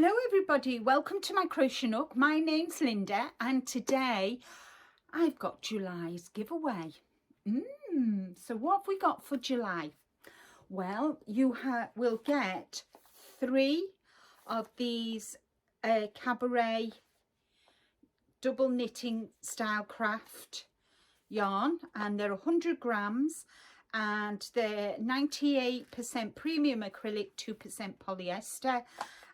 Hello everybody, welcome to my Crochet Nook. My name's Linda and today I've got July's giveaway. So what have we got for July? Well, you will get 3 of these cabaret double knitting style craft yarn, and they're 100 grams and they're 98% premium acrylic, 2% polyester.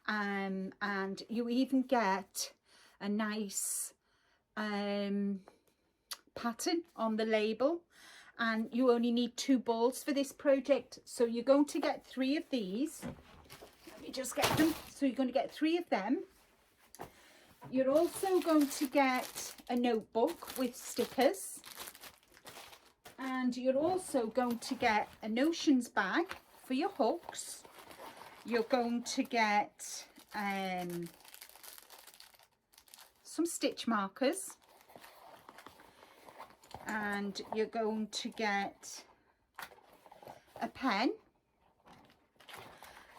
And you even get a nice pattern on the label, and you only need 2 balls for this project, so you're going to get 3 of these. Let me just get them. So you're going to get 3 of them. You're also going to get a notebook with stickers, and you're also going to get a notions bag for your hooks. You're going to get some stitch markers, and you're going to get a pen,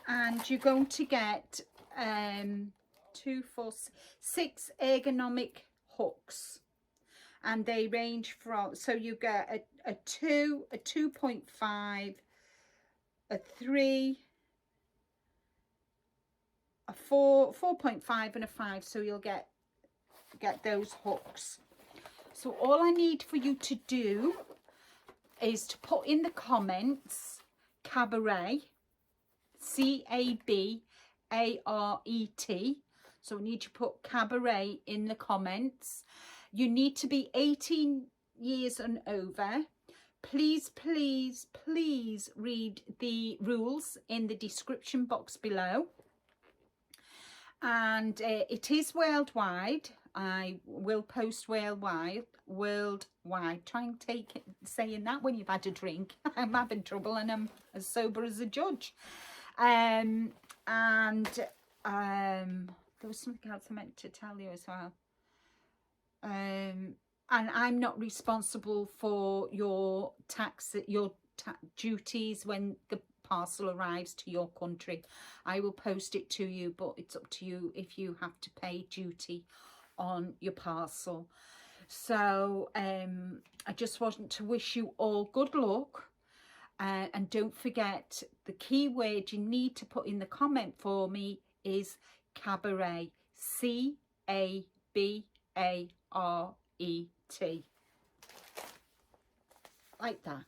and you're going to get 2, 4, 6 ergonomic hooks, and they range from, so you get a 2, a 2.5, a 3, a 4, 4.5 and a 5, so you'll get those hooks. So all I need for you to do is to put in the comments cabaret, C-A-B-A-R-E-T. So we need to put cabaret in the comments. You need to be 18 years and over. Please, please, please read the rules in the description box below. And it is worldwide. I will post worldwide. Try and take it, saying that when you've had a drink. I'm having trouble and I'm as sober as a judge. There was something else I meant to tell you as well. And I'm not responsible for your duties when the parcel arrives to your country. I will post it to you, but it's up to you if you have to pay duty on your parcel. So I just want to wish you all good luck, and don't forget, the key word you need to put in the comment for me is cabaret, C-A-B-A-R-E-T, like that,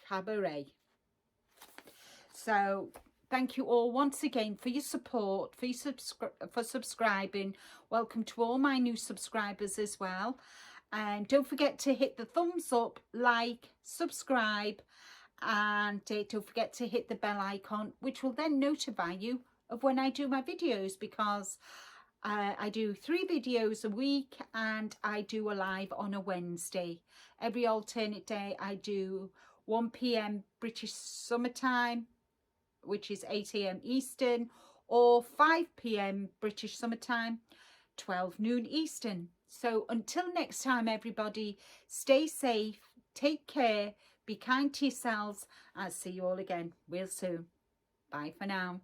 cabaret. So thank you all once again for your support, for subscribing. Welcome to all my new subscribers as well. And don't forget to hit the thumbs up, like, subscribe, and don't forget to hit the bell icon, which will then notify you of when I do my videos, because I do 3 videos a week, and I do a live on a Wednesday. Every alternate day I do 1 p.m. British summertime, which is 8 a.m. Eastern, or 5 p.m. British summertime, 12 noon Eastern. So until next time, everybody, stay safe, take care, be kind to yourselves. I'll see you all again real soon. Bye for now.